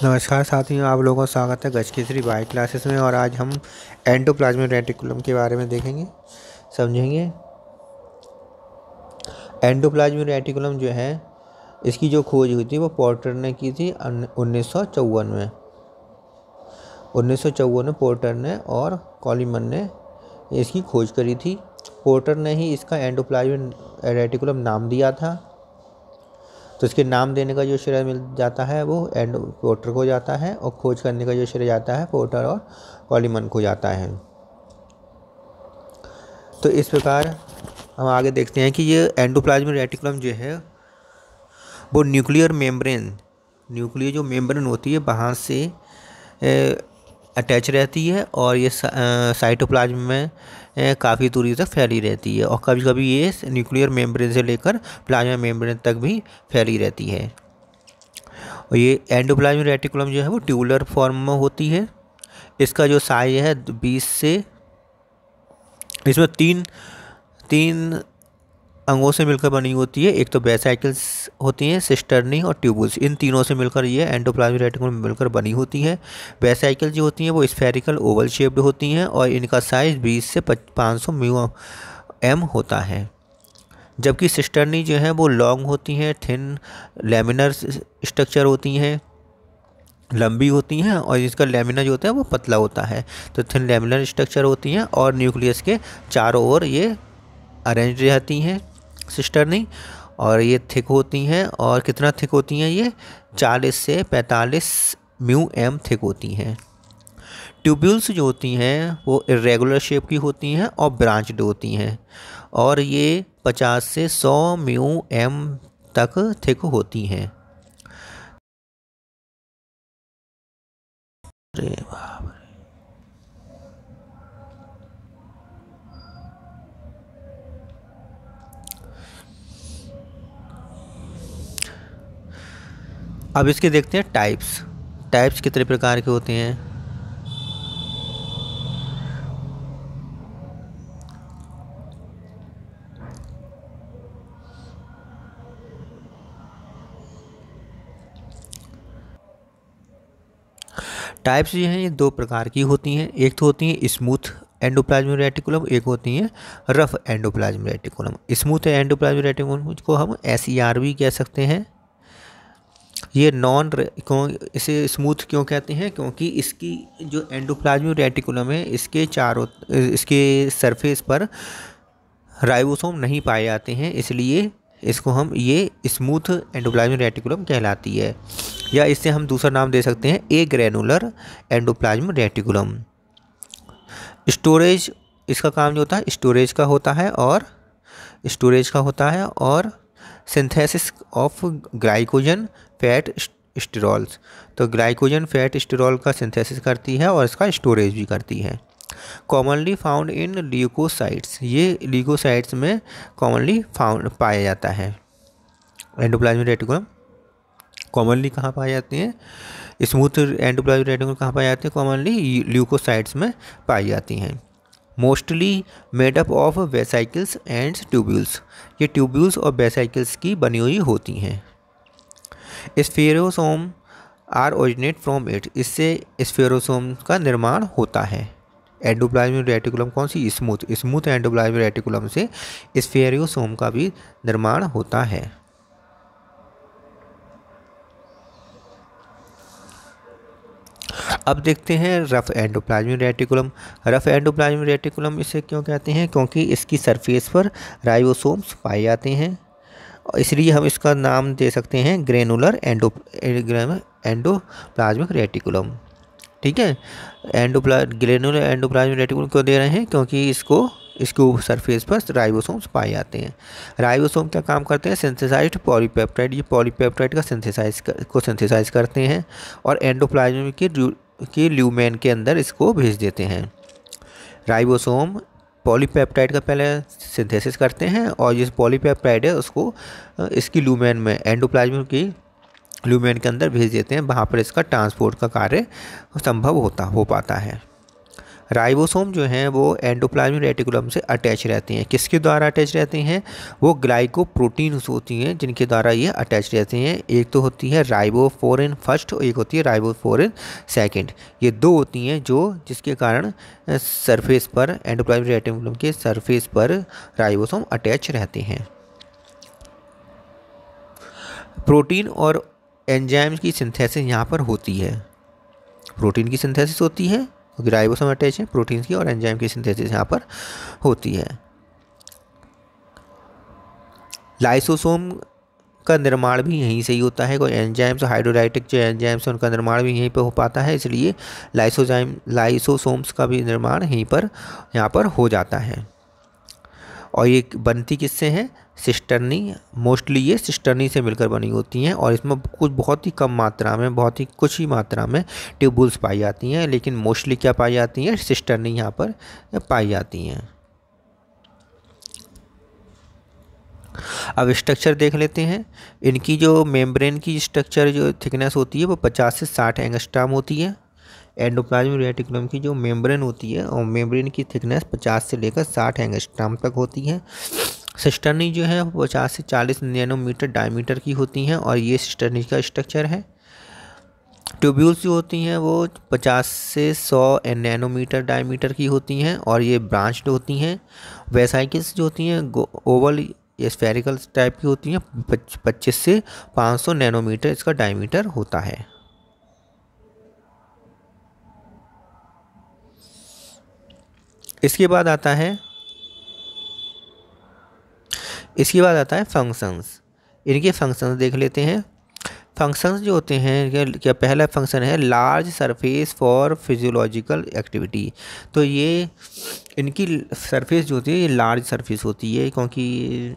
नमस्कार साथियों, आप लोगों का स्वागत है गज केसरी बायो क्लासेस में। और आज हम एंडोप्लाज्मिक रेटिकुलम के बारे में देखेंगे, समझेंगे। एंडोप्लाज्मिक रेटिकुलम जो है, इसकी जो खोज हुई थी वो पोर्टर ने की थी 1954 में। 1954 में पोर्टर ने और कॉलीमन ने इसकी खोज करी थी। पोर्टर ने ही इसका एंडोप्लाज्मिक रेटिकुलम नाम दिया था, तो इसके नाम देने का जो श्रेय मिल जाता है वो पोर्टर को जाता है, और खोज करने का जो श्रेय जाता है पोर्टर और कॉलीमन को जाता है। तो इस प्रकार हम आगे देखते हैं कि ये एंडोप्लाज्मिक रेटिकुलम जो है वो न्यूक्लियर जो मेम्ब्रेन होती है वहाँ से अटैच रहती है, और ये साइटोप्लाज्म में काफ़ी दूरी तक फैली रहती है, और कभी कभी ये न्यूक्लियर मेम्ब्रेन से लेकर प्लाज्मा मेम्ब्रेन तक भी फैली रहती है। और ये एंडोप्लाज्मिक रेटिकुलम जो है वो ट्यूबुलर फॉर्म में होती है। इसका जो साइज है 20 से, इसमें तीन अंगों से मिलकर बनी होती है। एक तो वेसाइकल्स होती हैं, सिस्टर्नी और ट्यूबुल्स, इन तीनों से मिलकर ये एंडोप्लाज्मिक रेटिकुलम मिलकर बनी होती है। वेसाइकल जो होती हैं वो स्फेरिकल ओवल शेप्ड होती हैं, और इनका साइज 20 से 500 μm होता है। जबकि सिस्टर्नी जो है वो लॉन्ग होती हैं, थिन लेमिनर स्ट्रक्चर होती हैं, लंबी होती हैं, और इसका लेमिना जो होता है वो पतला होता है। तो थिन लेमिनर स्ट्रक्चर होती हैं, और न्यूक्लियस के चारों ओर ये अरेंज रहती हैं सिस्टर्नी, और ये थिक होती हैं। और कितना थिक होती हैं ये? 40 से 45 μm थिक होती हैं। ट्यूब्यूल्स जो होती हैं वो इरेगुलर शेप की होती हैं और ब्रांच्ड होती हैं, और ये 50 से 100 μm तक थिक होती हैं। अरे बाप रे! अब इसके देखते हैं टाइप्स कितने प्रकार के होते हैं। टाइप्स जो हैं ये दो प्रकार की होती हैं। एक तो होती है स्मूथ एंडोप्लाज्मिक रेटिकुलम, एक होती है rough endoplasmic reticulum. Smooth endoplasmic reticulum को हम SER भी कह सकते हैं। ये इसे स्मूथ क्यों कहते हैं? क्योंकि इसकी जो एंडोप्लाज्मिक रेटिकुलम है इसके सरफेस पर राइबोसोम नहीं पाए जाते हैं, इसलिए इसको हम ये स्मूथ एंडोप्लाज्मिक रेटिकुलम कहलाती है। या इससे हम दूसरा नाम दे सकते हैं ए ग्रेनुलर एंडोप्लाज्मिक रेटिकुलम। स्टोरेज, इसका काम जो होता है स्टोरेज का होता है, और synthesis of glycogen fat sterols. तो ग्लाइकोजन फैट स्टेरॉल का सिंथेसिस करती है और इसका स्टोरेज भी करती है। कॉमनली फाउंड इन ल्यूकोसाइट्स, ये ल्यूकोसाइट्स में कॉमनली पाया जाता है। एंडोप्लाज्मिक रेटिकुलम कॉमनली कहाँ पाए जाते हैं? स्मूथ एंडोप्लाज्मिक रेटिकुलम कहाँ पाए जाते हैं? कॉमनली ल्यूकोसाइट्स में पाई जाती हैं। Mostly made up of vesicles and tubules, ये ट्यूब्यूल्स और वेसाइकल्स की बनी हुई होती हैं। स्फेरोसोम आर ओरिजिनेट फ्रॉम इट, इससे स्फेरोसोम का निर्माण होता है। एंडोप्लाज्मिक रेटिकुलम कौन सी? स्मूथ एंडोप्लाज्मिक रेटिकुलम से स्फेरोसोम का भी निर्माण होता है। अब देखते हैं rough endoplasmic reticulum. Rough endoplasmic reticulum इसे क्यों कहते हैं? क्योंकि इसकी सरफेस पर राइबोसोम्स पाए जाते हैं, और इसलिए हम इसका नाम दे सकते हैं ग्रेनुलर एंडोप्लाज्मिक रेटिकुलम। ठीक है, ग्रेनुलर एंडोप्लाज्मिक रेटिकुलम क्यों दे रहे हैं? क्योंकि इसको सरफेस पर राइबोसोम्स पाए जाते हैं। राइबोसोम क्या काम करते हैं? सिंथेसाइज्ड पॉलीपेप्टाइड, ये पॉलीपेप्टाइड का सिंथेसाइज करते हैं, और एंडोप्लाज्म के ल्यूमेन के अंदर इसको भेज देते हैं। राइबोसोम पॉलीपेप्टाइड का पहले सिंथेसिस करते हैं, और जिस पॉलीपेप्टाइड है उसको इसकी ल्यूमेन में, एंडोप्लाज्म की ल्यूमेन के अंदर भेज देते हैं। वहाँ पर इसका ट्रांसपोर्ट का कार्य संभव हो पाता है। राइबोसोम जो हैं वो एंडोप्लाज्मिक रेटिकुलम से अटैच रहते हैं। किसके द्वारा अटैच रहते हैं? वो ग्लाइकोप्रोटीन्स होती हैं जिनके द्वारा ये अटैच रहते हैं। एक तो होती है राइबोफोरिन फर्स्ट और एक होती है राइबोफोरिन सेकंड। ये दो होती हैं जो जिसके कारण सरफेस पर एंडोप्लाज्मिक रेटिकुलम के सरफेस पर राइबोसोम अटैच रहते हैं। प्रोटीन और एंजाइम्स की सिंथेसिस यहाँ पर होती है। प्रोटीन की सिंथेसिस होती है क्योंकि राइबोसोम अटैच है, प्रोटीन की और एंजाइम की सिंथेसिस यहाँ पर होती है। लाइसोसोम का निर्माण भी यहीं से ही होता है। कोई एंजाइम्स हाइड्रोलाइटिक जो एंजाइम्स हैं उनका निर्माण भी यहीं पर हो पाता है, इसलिए लाइसोसोम्स का भी निर्माण यहीं पर यहाँ पर हो जाता है। और ये बनती किससे है? सिस्टर्नी। मोस्टली ये सिस्टर्नी से मिलकर बनी होती हैं और इसमें कुछ बहुत ही कम मात्रा में, बहुत ही कुछ ही मात्रा में ट्यूबुल्स पाई जाती हैं, लेकिन मोस्टली क्या पाई जाती हैं? सिस्टर्नी यहाँ पर पाई जाती हैं। अब स्ट्रक्चर देख लेते हैं। इनकी जो मेम्ब्रेन की स्ट्रक्चर जो थिकनेस होती है वो 50 से 60 एंगस्ट्रॉम होती है। एंडोप्लाज्मिक रेटिकुलम की जो मेम्ब्रेन होती है और मेम्ब्रेन की थिकनेस 50 से लेकर 60 एंगस्ट्रॉम तक होती है। सिस्टर्नी जो है 50 से 40 नैनोमीटर डायमीटर की होती हैं और ये सिस्टर्नी का स्ट्रक्चर है। ट्यूब्यूल्स जो होती हैं वो 50 से 100 नैनोमीटर डायमीटर की होती हैं और ये ब्रांच्ड होती हैं। वेसाइकल्स जो होती हैं ओवल या स्फेरिकल टाइप की होती हैं। 25 से 500 नैनोमीटर इसका डायमीटर होता है। इसके बाद आता है फंक्शंस। इनके फंक्शंस देख लेते हैं। फंक्शंस जो होते हैं, क्या पहला फंक्शन है large surface for physiological activity. तो ये इनकी सरफेस जो होती है ये लार्ज सरफेस होती है क्योंकि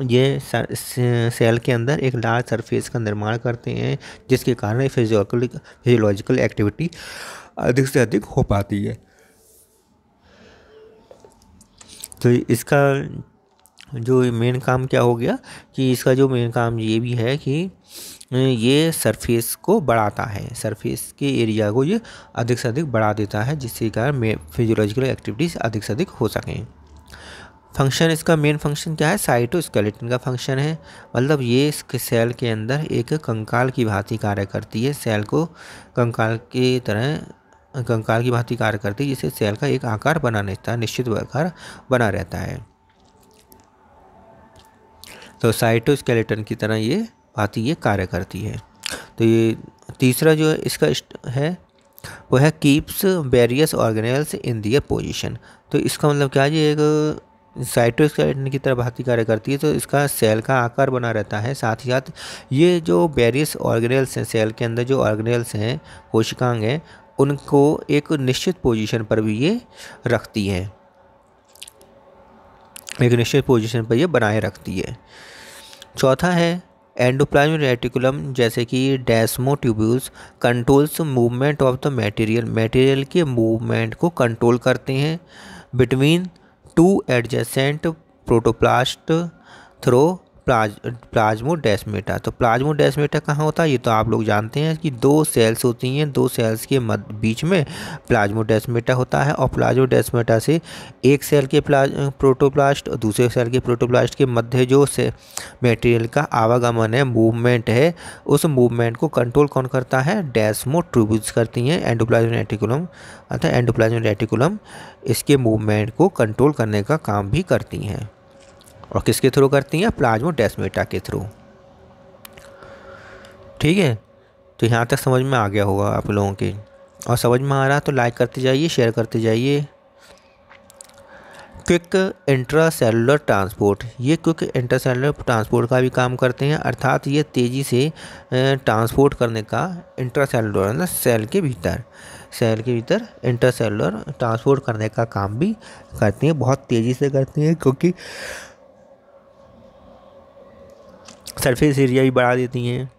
ये सेल के अंदर एक लार्ज सरफेस का निर्माण करते हैं जिसके कारण फिजियोलॉजिकल एक्टिविटी अधिक से अधिक हो पाती है। तो इसका जो मेन काम क्या हो गया कि इसका जो मेन काम ये भी है कि ये सरफेस को बढ़ाता है, सरफेस के एरिया को ये अधिक से अधिक बढ़ा देता है जिसके कारण फिजियोलॉजिकल एक्टिविटीज़ अधिक से अधिक हो सकें। फंक्शन, इसका मेन फंक्शन क्या है? साइटोस्केलेटन का फंक्शन है। मतलब ये इसके सेल के अंदर एक कंकाल की भांति कार्य करती है। सेल को कंकाल की भांति कार्य करती है जिससे सेल का एक आकार बना रहता है, निश्चित आकार बना रहता है। तो साइटोस्केलेटन की तरह ये भांति ये कार्य करती है। तो ये तीसरा जो इसका है वो है कीप्स वेरियस ऑर्गेनेल्स इन दियर पोजीशन। तो इसका मतलब क्या है? ये एक साइटोस्केलेटन की तरह भांति कार्य करती है तो इसका सेल का आकार बना रहता है। साथ ही साथ ये जो वेरियस ऑर्गेनेल्स हैं, सेल के अंदर जो ऑर्गेनेल्स हैं, कोशिकांग हैं, उनको एक निश्चित पोजीशन पर भी ये रखती है, एक निश्चित पोजीशन पर ये बनाए रखती है। चौथा है एंडोप्लाज्मिक रेटिकुलम, जैसे कि desmotubules controls movement of the material के मूवमेंट को कंट्रोल करते हैं between two adjacent protoplast through plasmodesmata. तो प्लाज्मोडेस्माटा कहाँ होता है? ये तो आप लोग जानते हैं कि दो सेल्स होती हैं, दो सेल्स के बीच में प्लाज्मोडेस्माटा होता है और प्लाज्मोडेस्माटा से एक सेल के प्रोटोप्लास्ट और दूसरे सेल के प्रोटोप्लास्ट के मध्य जो से मटेरियल का आवागमन है, मूवमेंट है, उस मूवमेंट को कंट्रोल कौन करता है? डेस्मोट्यूब्यूल्स करती हैं। एंडोप्लाज्मिक रेटिकुलम अर्थात एंडोप्लाज्मिक रेटिकुलम इसके मूवमेंट को कंट्रोल करने का काम भी करती हैं। और किसके थ्रू करती हैं? प्लाज्मोडेस्माटा के थ्रू। ठीक है, तो यहाँ तक समझ में आ गया होगा आप लोगों के, और समझ में आ रहा तो लाइक करते जाइए, शेयर करते जाइए। क्विक इंट्रासेलुलर ट्रांसपोर्ट, ये क्विक इंट्रासेलुलर ट्रांसपोर्ट का भी काम करते हैं, अर्थात ये तेज़ी से ट्रांसपोर्ट करने का, इंट्रासेलुलर मतलब सेल के भीतर इंट्रासेलुलर ट्रांसपोर्ट करने का काम भी करती हैं। बहुत तेज़ी से करती हैं क्योंकि सरफेस एरिया भी बढ़ा देती हैं।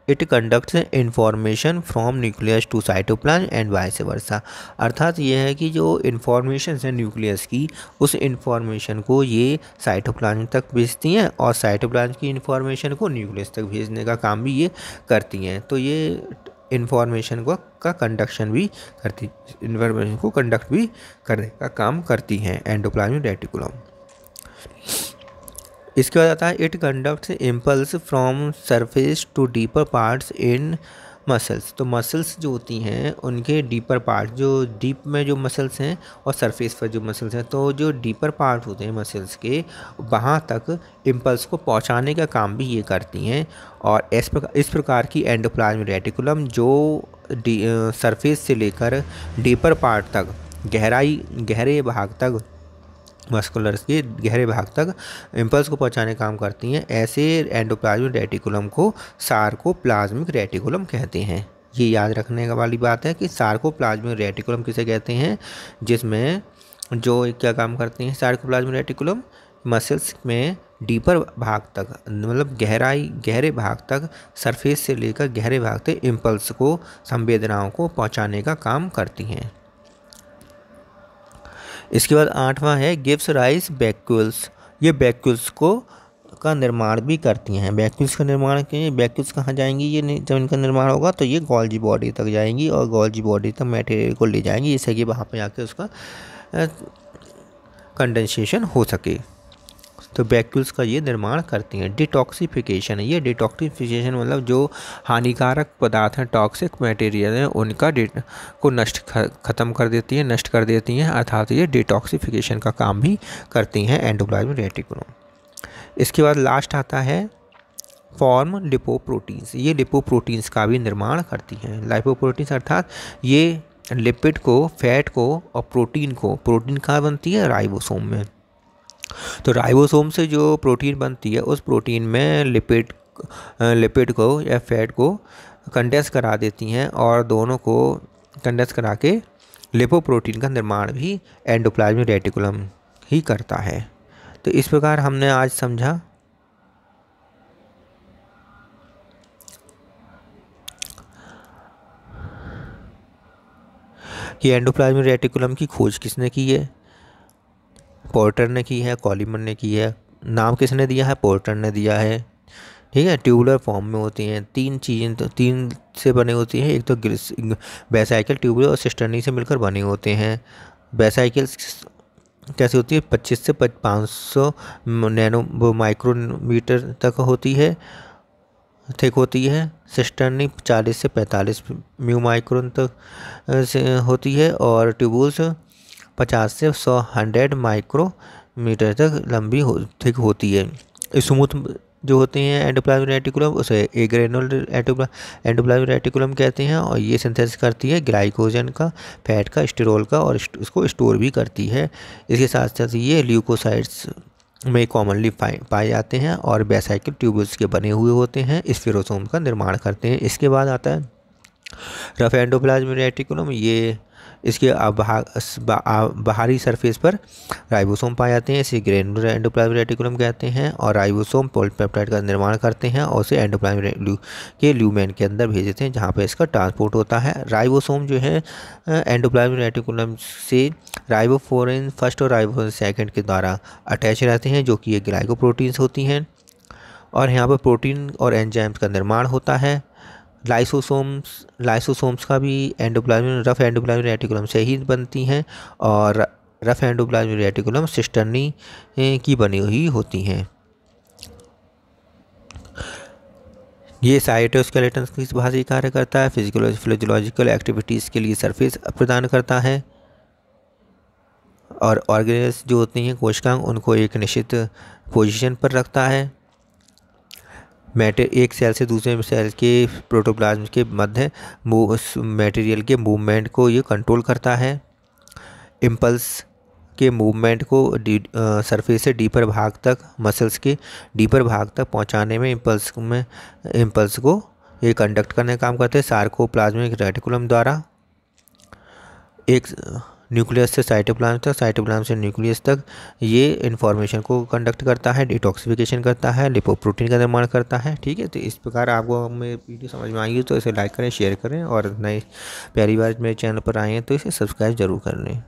It conducts information from nucleus to cytoplasm and vice versa. अर्थात ये है कि जो इन्फॉर्मेशन है न्यूक्लियस की, उस इन्फॉर्मेशन को ये साइटोप्लाज्म तक भेजती हैं और साइटोप्लाज्म की इन्फॉर्मेशन को न्यूक्लियस तक भेजने का काम भी ये करती हैं। तो ये इन्फॉर्मेशन को का कंडक्शन भी करती इन्फॉर्मेशन को कंडक्ट भी करने का काम करती हैं एंडोप्लाज्मिक रेटिकुलम। इसके बाद आता है it conducts impulse from surface to deeper parts in muscles. तो मसल्स जो होती हैं उनके डीपर पार्ट, जो डीप में जो मसल्स हैं और सरफेस पर जो मसल्स हैं, तो जो डीपर पार्ट होते हैं मसल्स के वहाँ तक इम्पल्स को पहुँचाने का काम भी ये करती हैं। और इस प्रकार की एंडोप्लाज्मिक रेटिकुलम जो सरफेस से लेकर डीपर पार्ट तक गहरे भाग तक मस्कुलर्स के गहरे भाग तक इम्पल्स को पहुंचाने का काम करती हैं, ऐसे एंडोप्लाज्मिक रेटिकुलम को सार्कोप्लाज्मिक रेटिकुलम कहते हैं। ये याद रखने वाली बात है कि सार्कोप्लाज्मिक रेटिकुलम किसे कहते हैं, जिसमें जो क्या काम करते हैं सार्कोप्लाज्मिक रेटिकुलम मसल्स में डीपर भाग तक, मतलब गहरे भाग तक, सरफेस से लेकर गहरे भाग तक इम्पल्स को, संवेदनाओं को पहुँचाने का काम करती हैं। इसके बाद 8वां है गिव्स राइस वैक्यूल्स। ये वैक्यूल्स को का निर्माण भी करती हैं। वैक्यूल्स का निर्माण के वैक्यूल्स कहाँ जाएंगी, ये जब इनका निर्माण होगा तो ये गोल्जी बॉडी तक जाएंगी और गोल्जी बॉडी तक मटेरियल को ले जाएंगी, जिससे कि वहाँ पे आके उसका कंडेंसेशन हो सके। तो वैक्यूल्स का ये निर्माण करती हैं। डिटॉक्सिफिकेशन, ये डिटॉक्सिफिकेशन मतलब जो हानिकारक पदार्थ हैं, टॉक्सिक मटेरियल हैं, उनका को ख़त्म कर देती हैं, नष्ट कर देती हैं, अर्थात ये डिटॉक्सिफिकेशन का काम भी करती हैं एंडोप्लाज्मिक रेटिकुलम। इसके बाद लास्ट आता है फॉर्म लिपोप्रोटीन्स। ये लिपोप्रोटीन्स का भी निर्माण करती हैं। लिपोप्रोटीन्स अर्थात ये लिपिड को, फैट को और प्रोटीन कहाँ बनती है, राइबोसोम में। तो राइबोसोम से जो प्रोटीन बनती है उस प्रोटीन में लिपिड को या फैट को कंडेंस करा देती हैं और दोनों को कंडेंस करा के लिपोप्रोटीन का निर्माण भी एंडोप्लाज्मिक रेटिकुलम ही करता है। तो इस प्रकार हमने आज समझा कि एंडोप्लाज्मिक रेटिकुलम की खोज किसने की है। पोर्टर ने की है, कॉलीमन ने की है। नाम किसने दिया है, पोर्टर ने दिया है। ठीक है, ट्यूबुलर फॉर्म में होती हैं। तीन से बने होती हैं। एक तो बेसाइकिल, ट्यूबुलर और सिस्टर्नी से मिलकर बने होते हैं। बेसाइकिल्स कैसे होती है, 25 से 500 नैनो माइक्रोमीटर तक होती है, थिक होती है। सिस्टर्नी 40 से 45 म्यू माइक्रोन तक से होती है और ट्यूबुल्स 50 से 100 माइक्रोमीटर तक लंबी थिक होती है। स्मूथ जो होते हैं एंडोप्लाज्मिक रेटिकुलम उसे एग्रेनुलर एंडोप्लाज्मिक रेटिकुलम कहते हैं और ये सिंथेसिस करती है ग्लाइकोजन का, फैट का, स्टेरोल का और इसको स्टोर भी करती है। इसके साथ साथ ये ल्यूकोसाइड्स में कॉमनली पाए जाते हैं और बेसाइकिल ट्यूबुल्स के बने हुए होते हैं, स्फेरोसोम का निर्माण करते हैं। इसके बाद आता है रफ एंडोप्लाज्मिक रेटिकुलम। ये इसके बाहरी सरफेस पर राइबोसोम पाए जाते हैं, इसे ग्रेनुलर एंडोप्लाज्मिक रेटिकुलम कहते हैं और राइबोसोम पॉलीपेप्टाइड का निर्माण करते हैं और उसे एंडोप्लाज्मिक के ल्यूमेन के अंदर भेज देते हैं जहाँ पर इसका ट्रांसपोर्ट होता है। राइबोसोम जो है एंडोप्लाज्मिक रेटिकुलम से राइबोफ्लोरिन फर्स्ट और राइबोफ्लोरिन सेकंड के द्वारा अटैच रहते हैं, जो कि ये ग्लाइकोप्रोटीन्स होती हैं और यहाँ पर प्रोटीन और एंजाइम्स का निर्माण होता है। लाइसोसोम्स का भी रफ एंडोप्लाज्मिक रेटिकुलम से ही बनती हैं और रफ एंडोप्लाज्मिक रेटिकुलम सिस्टर्नी की बनी हुई होती हैं। ये साइटोस्केलेटन की भांति कार्य करता है, फिजियोलॉजिकल एक्टिविटीज़ के लिए सरफेस प्रदान करता है और ऑर्गेनेल्स जो होती हैं कोशिकाएं उनको एक निश्चित पोजीशन पर रखता है। एक सेल से दूसरे सेल के प्रोटोप्लाज्म के मध्य मटेरियल के मूवमेंट को ये कंट्रोल करता है। इम्पल्स के मूवमेंट को सरफेस से डीपर भाग तक, मसल्स के डीपर भाग तक पहुंचाने में इम्पल्स को ये कंडक्ट करने का काम करते हैं सार्कोप्लाज्मिक रेटिकुलम द्वारा। एक न्यूक्लियस से साइटोप्लाज्म तक, साइटोप्लाज्म से न्यूक्लियस तक ये इन्फॉर्मेशन को कंडक्ट करता है, डिटॉक्सिफिकेशन करता है, लिपोप्रोटीन का निर्माण करता है। ठीक है, तो इस प्रकार आपको मेरी वीडियो समझ में आई तो इसे लाइक करें, शेयर करें और नए पहली बार मेरे चैनल पर आए हैं तो इसे सब्सक्राइब जरूर कर लें।